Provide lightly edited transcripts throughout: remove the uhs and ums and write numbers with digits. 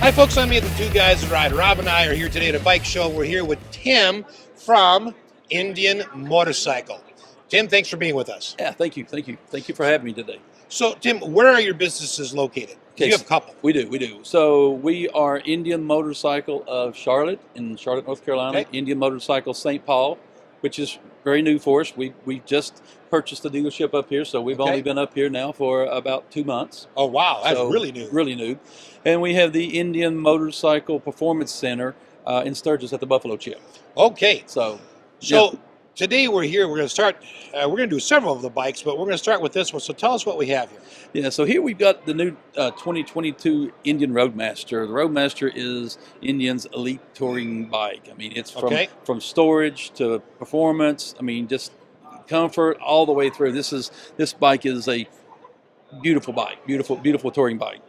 Hi folks, I'm the Two Guys That Ride. Rob and I are here today at a bike show. We're here with Tim from Indian Motorcycle. Tim, thanks for being with us. Yeah, thank you. Thank you for having me today. So Tim, where are your businesses located? Okay, You have a couple. We do. So we are Indian Motorcycle of Charlotte, in Charlotte, North Carolina. Okay. Indian Motorcycle St. Paul, which is very new for us. We just purchased a dealership up here, so we've only been up here now for about 2 months. Oh wow, that's So, really new. Really new. And we have the Indian Motorcycle Performance Center in Sturgis at the Buffalo Chip. Okay. So So yeah. today we're here. We're going to start. We're going to do several of the bikes, but we're going to start with this one. So tell us what we have here. Yeah, so here we've got the new 2022 Indian Roadmaster. The Roadmaster is Indian's elite touring bike. I mean, it's from storage to performance. I mean, just comfort all the way through. This bike is a beautiful bike, beautiful touring bike.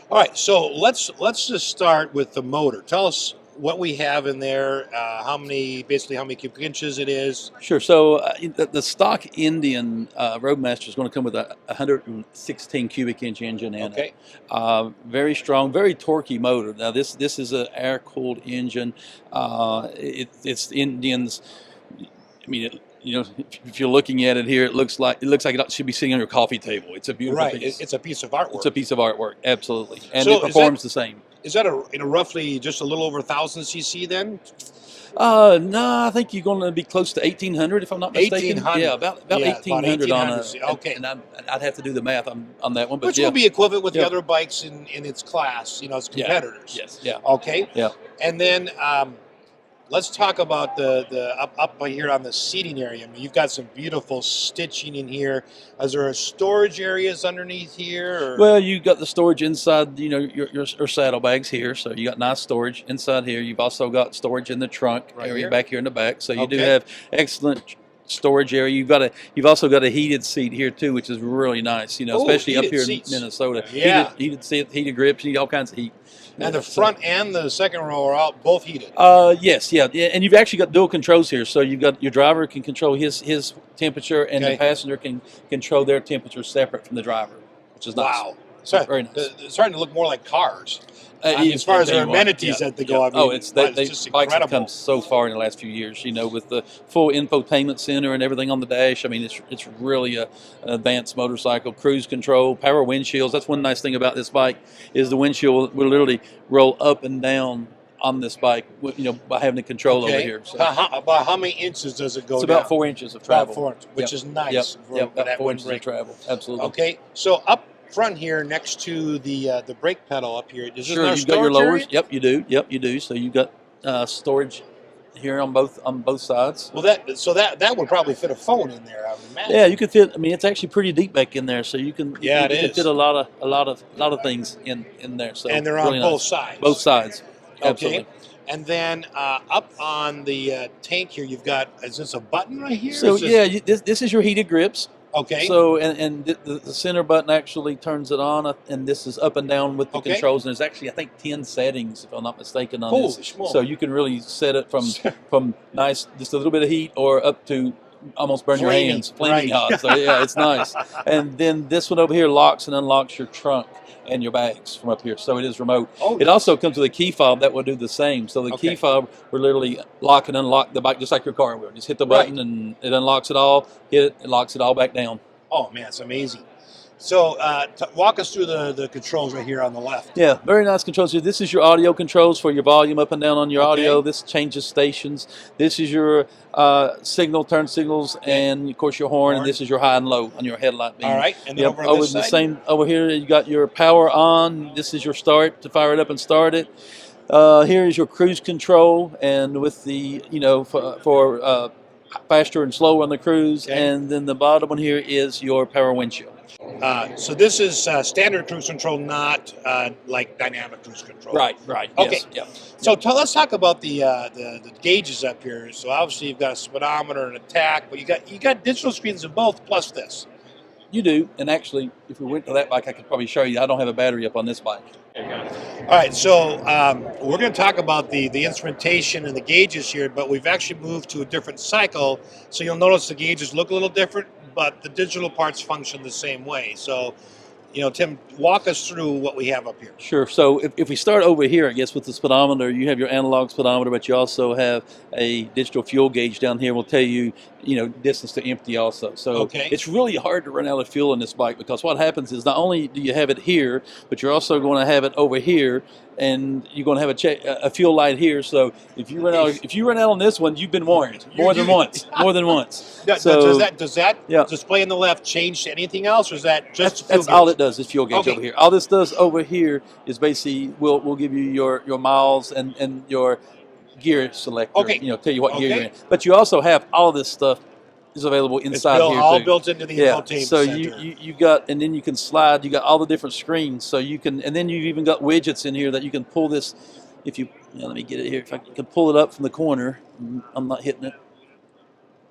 All right, so let's just start with the motor. Tell us what we have in there, how many cubic inches it is. Sure. So the stock Indian Roadmaster is going to come with a 116 cubic inch engine in it. Very strong, very torquey motor. Now this is an air cooled engine. It's Indian's. I mean, if you're looking at it here, it looks like it should be sitting on your coffee table. It's a beautiful piece. It's a piece of artwork. It's a piece of artwork, absolutely, and So it performs the same. Is that roughly just a little over 1,000 cc then? No, I think you're going to be close to 1,800 if I'm not mistaken. 1,800. Yeah, about 1,800 on a. Okay. And I'd have to do the math on that one, but which will be equivalent with the other bikes in its class, its competitors. Yes. Yeah. Okay. Yeah. And then let's talk about the up here on the seating area. I mean, you've got some beautiful stitching in here. Is there storage areas underneath here? Or? Well, you got the storage inside, your saddlebags here. So you got nice storage inside here. You've also got storage in the trunk area back here in the back. So you do have excellent storage area. You've also got a heated seat here too, which is really nice. Especially up here in Minnesota. Yeah. Heated seat, heated grips, you need all kinds of heat. And the front and the second row are all both heated. Yes, yeah, and you've actually got dual controls here. So you've got your driver can control his temperature, and the passenger can control their temperature separate from the driver, which is nice. Wow, so very nice. It's starting to look more like cars. As far as their amenities that they go, I mean, it's just bikes have incredible. come so far in the last few years. With the full infotainment center and everything on the dash. I mean, it's really an advanced motorcycle. Cruise control, power windshields. That's one nice thing about this bike is the windshield will literally roll up and down on this bike. By having the control over here. So. About how many inches does it go It's down? about 4 inches of travel. About 4 inches, which is nice. About 4 inches of travel. Absolutely. Okay, so up front here next to the brake pedal up here. Is sure, you've got your lowers. Area? Yep, you do. So you've got storage here on both sides. Well, that would probably fit a phone in there, I would imagine. Yeah, you could fit. I mean, it's actually pretty deep back in there, so you can you can fit a lot of things in there. So and they're on both sides. Both sides. Absolutely. Okay. And then up on the tank here, you've got, is this a button right here? So this is your heated grips. Okay. So and the center button actually turns it on, and this is up and down with the controls. And there's actually, I think, 10 settings, if I'm not mistaken, on this. Schmoly. So you can really set it from nice, just a little bit of heat, or up to almost burn your hands, flaming hot. So yeah, it's nice. And then this one over here locks and unlocks your trunk and your bags from up here, so it is remote. It also comes with a key fob that will do the same. So the key fob will literally lock and unlock the bike just like your car will. Just hit the button and it unlocks it all. Hit it locks it all back down. Oh man, it's amazing. So walk us through the controls right here on the left. Yeah, very nice controls here. This is your audio controls for your volume up and down on your audio. This changes stations. This is your turn signals, and of course your horn. And this is your high and low on your headlight beam. All right, and then over on this side? Over here you got your power on. This is your start to fire it up and start it. Here is your cruise control, and with the for faster and slower on the cruise, and then the bottom one here is your power windshield. So this is standard cruise control, not like dynamic cruise control. Right. Okay. Yes, yeah. So let's talk about the gauges up here. So obviously you've got a speedometer and a tach, but you got digital screens in both plus this. You do, and actually, if we went to that bike, I could probably show you. I don't have a battery up on this bike. All right, so we're going to talk about the instrumentation and the gauges here, but we've actually moved to a different cycle, so you'll notice the gauges look a little different, but the digital parts function the same way. So Tim, walk us through what we have up here. Sure. So if we start over here, I guess with the speedometer, you have your analog speedometer, but you also have a digital fuel gauge down here. Will tell you, distance to empty also. So it's really hard to run out of fuel in this bike, because what happens is not only do you have it here, but you're also going to have it over here, and you're going to have a fuel light here. So if you run out on this one, you've been warned more than once. Does that display on the left change to anything else, or is that just that's all it does is fuel gauge over here. All this does over here is basically we'll give you your miles and your gear selector. Tell you what gear you're in. But you also have all this stuff is available inside here too. All built into the Infotainment so center. you got, and then you can slide. You got all the different screens, so you can, and then you've even got widgets in here that you can pull this. If you, let me get it here. If I can pull it up from the corner, I'm not hitting it.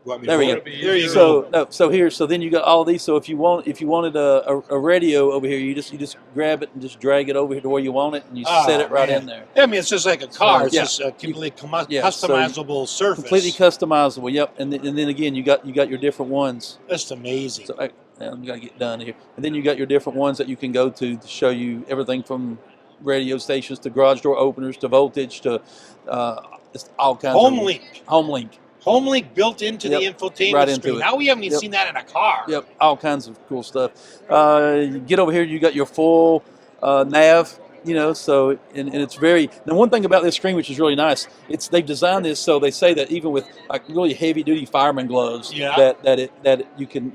There we go. There you go. So then you got all these. So if you wanted a radio over here, you just grab it and just drag it over here to where you want it, and you set it right in there. Yeah, I mean, it's just like a car. It's just a completely customizable surface. Completely customizable. Yep. And then again, you got your different ones. That's amazing. So I'm gonna get done here. And then you got your different ones that you can go to show you everything from radio stations to garage door openers to voltage to all kinds of HomeLink built into the infotainment screen. Now we haven't even seen that in a car. Yep, all kinds of cool stuff. You get over here, you got your full nav. So and it's very. Now, one thing about this screen, which is really nice, they've designed this so they say that even with like really heavy duty fireman gloves, that you can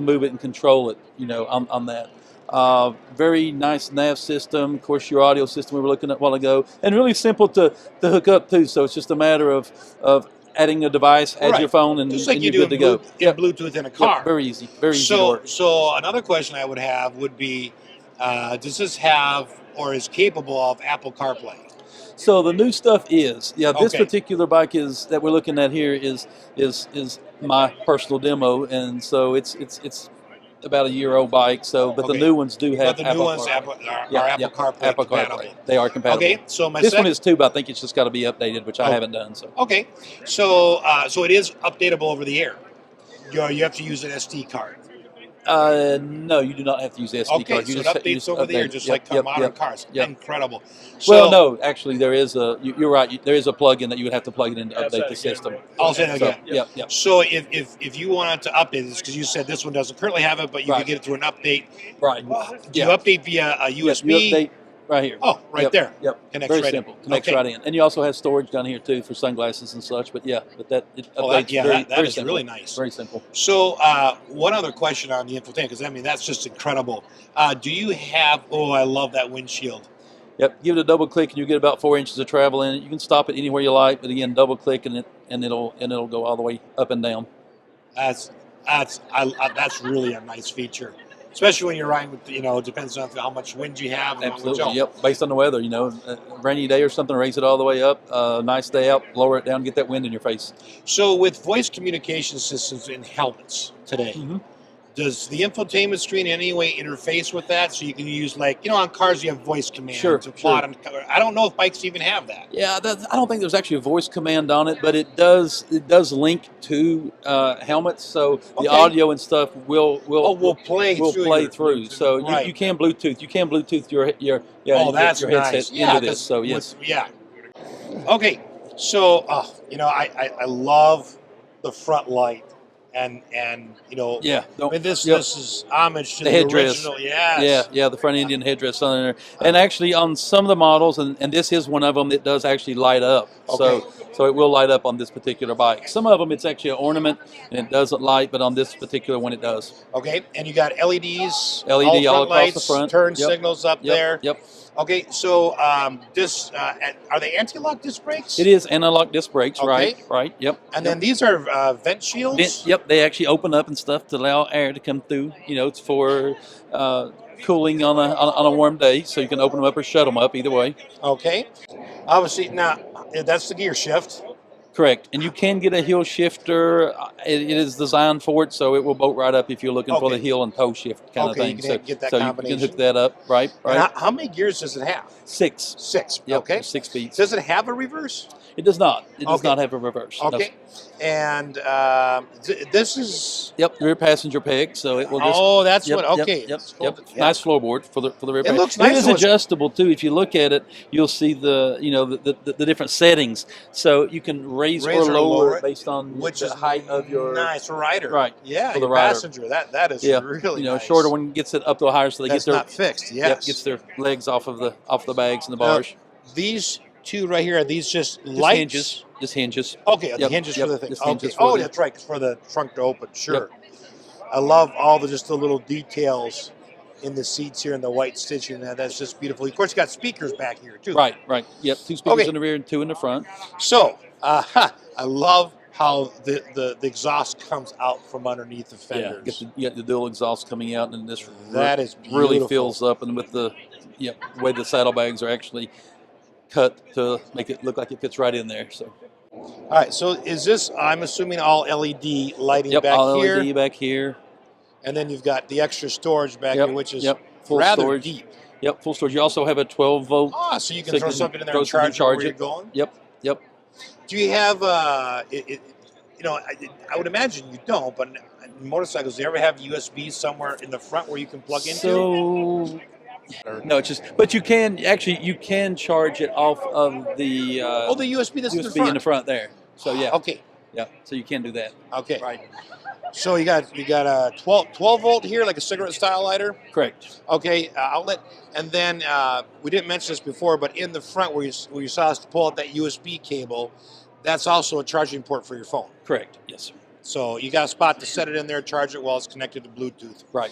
move it and control it. On that. Very nice nav system. Of course, your audio system we were looking at a while ago, and really simple to hook up too. So it's just a matter of adding a device, add your phone, and, just like and you're good to go. Bluetooth in a car. Very easy. Very easy to work. So another question I would have would be, does this have or is capable of Apple Carplay? So the new stuff is, this particular bike that we're looking at here is my personal demo, and so it's about a year-old bike. So, but the new ones do have Apple CarPlay. Apple CarPlay Apple compatible. CarPlay. They are compatible. Okay, so this one is too, but I think it's just got to be updated, which I haven't done. So okay, so it is updatable over the air. You have to use an SD card. No, you do not have to use the SD card. You just updates over the air, just like modern cars. Incredible. Well, no, actually, there is you're right. There is a plug-in that you would have to plug it in to update the system. I'll say that again. Yep. So if you wanted to update this, because you said this one doesn't currently have it, but you can get it through an update. Right. Do you update via a USB? You update right here. Oh, there. Yep. Connects very right simple. Connects right in. And you also have storage down here too for sunglasses and such. But it updates that is really nice. Very simple. So one other question on the infotainment, because I mean that's just incredible. Do you have? Oh, I love that windshield. Yep. Give it a double click and you get about 4 inches of travel in it. You can stop it anywhere you like, but again, double click and it'll go all the way up and down. That's really a nice feature. Especially when you're riding with, it depends on how much wind you have. Absolutely, yep. Based on the weather, a rainy day or something, raise it all the way up. Nice day out, lower it down, get that wind in your face. So with voice communication systems in helmets today, does the infotainment screen in any way interface with that? So you can use on cars you have voice command to plot. I don't know if bikes even have that. Yeah, I don't think there's actually a voice command on it, but it does link to helmets. So the audio and stuff will play through. So you can Bluetooth your headset into this. So yes. Okay. So I love the front light. And this is homage to the headdress. Original. Yes. Yeah, the front Indian headdress on there. And actually on some of the models, and this is one of them, it does actually light up. So it will light up on this particular bike. Some of them it's actually an ornament and it doesn't light, but on this particular one it does. Okay, and you got LEDs, all across lights, the front, turn signals up there. Yep. Okay, so are they anti-lock disc brakes? It is anti-lock disc brakes, right, yep. And then these are vent shields? They actually open up and stuff to allow air to come through. It's for cooling on a warm day, so you can open them up or shut them up, either way. Okay. Obviously, now, that's the gear shift. Correct, and you can get a hill shifter. It is designed for it, so it will bolt right up if you're looking for the heel and toe shift kind of thing. You can get that combination. You can hook that up, right. And how many gears does it have? 6. Yep, okay. 6 speeds. Does it have a reverse? It does not. It does not have a reverse. Okay. No. And this is. Yep, rear passenger peg, so it will just. Oh, that's yep, what. Okay. Yep. Nice floorboard for the rear. It looks nice. It is adjustable too. If you look at it, you'll see the different settings. So you can raise or lower it based on the height of your rider. Right. Yeah. For the your rider. Passenger. That is really nice. Shorter one gets it up to a higher, so they that's get their not fixed. Yes. Yep, gets their legs off of the bags and the bars. These two right here, are these just lights? Hinges. Just hinges. Okay, the hinges for the thing. Okay. Oh, that's right, for the trunk to open. Sure. I love all the little details in the seats here and the white stitching. That's just beautiful. Of course, you got speakers back here too. Right. Yep, 2 speakers in the rear and 2 in the front. So, I love how the exhaust comes out from underneath the fenders. Yeah, you get the dual exhaust coming out, and this that is really fills up, and with the way the saddlebags are actually cut to make it look like it fits right in there. So, all right. So is this? I'm assuming all LED lighting back all here. LED back here, and then you've got the extra storage back here, which is full rather storage. Deep. Yep, full storage. You also have a 12-volt. So you can throw something in there and charge where you're going. Yep. Do you have? I would imagine you don't, but motorcycles, do you ever have USB somewhere in the front where you can plug into? No, it's just. But you can charge it off of the. The USB that's in the front there. So yeah. Okay. Yeah. So you can do that. Okay. Right. So you got a 12 volt here, like a cigarette style lighter. Correct. Okay, outlet, and then we didn't mention this before, but in the front where you saw us pull out that USB cable, that's also a charging port for your phone. Correct. Yes, sir. So you got a spot to set it in there, charge it while it's connected to Bluetooth. Right.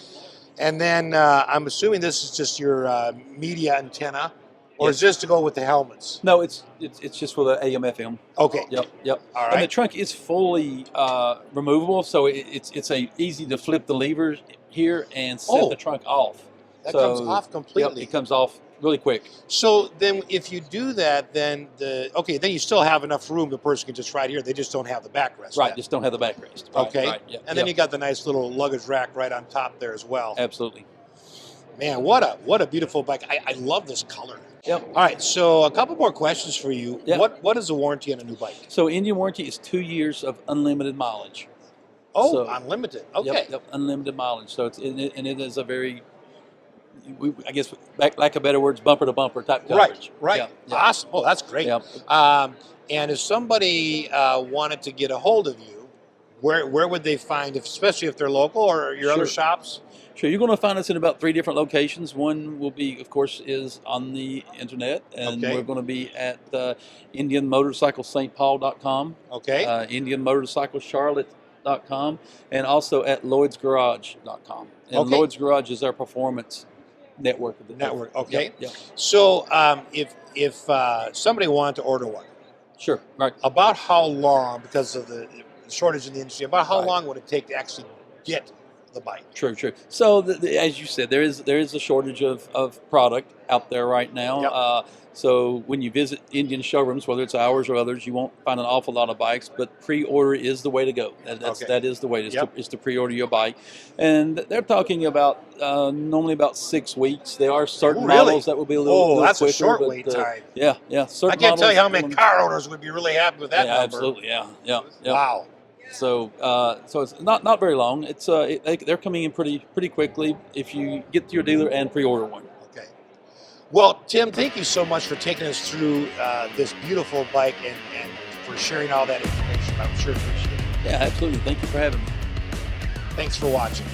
And then I'm assuming this is just your media antenna, or is this to go with the helmets? No, it's just for the AM/FM. Okay. Yep. All right. And the trunk is fully removable, so it's easy to flip the levers here and set the trunk off. That comes off completely. Yep, it comes off really quick. So then if you do that, then then you still have enough room. The person can just ride here. They just don't have the backrest. Right, just don't have the backrest. Right, okay. Right, and then you got the nice little luggage rack right on top there as well. Absolutely. Man, what a beautiful bike. I love this color. Yep. All right, so a couple more questions for you. Yep. What is the warranty on a new bike? So Indian warranty is 2 years of unlimited mileage. Oh, unlimited. Okay. Yep, unlimited mileage. So it is a very, I guess, lack of better words, bumper to bumper type coverage. Right. Yeah. Awesome. Oh, that's great. Yep. And if somebody wanted to get a hold of you, where would they find, especially if they're local or your other shops? Sure, you're going to find us in about 3 different locations. One will be, of course, is on the internet, and we're going to be at IndianMotorcycleSt.Paul.com, IndianMotorcycleCharlotte.com, and also at LloydsGarage.com. And Lloyd's Garage is our performance network. Okay. Yep. So if somebody wanted to order one, sure, right. About how long, because of the shortage in the industry, about how long would it take to actually get the bike? True. So as you said, there is a shortage of product out there right now. Yep. So when you visit Indian showrooms, whether it's ours or others, you won't find an awful lot of bikes, but pre-order is the way to go. That is the way is to pre-order your bike. And they're talking about normally about 6 weeks. There are certain models that will be a little that's quicker, a short wait time. Yeah. I can't tell you how many car owners would be really happy with that number. Absolutely. Yeah. Wow. So it's not very long. It's they're coming in pretty quickly if you get to your dealer and pre-order one. Okay. Well, Tim, thank you so much for taking us through this beautiful bike and for sharing all that information. I'm sure appreciate it. Yeah, absolutely. Thank you for having me. Thanks for watching.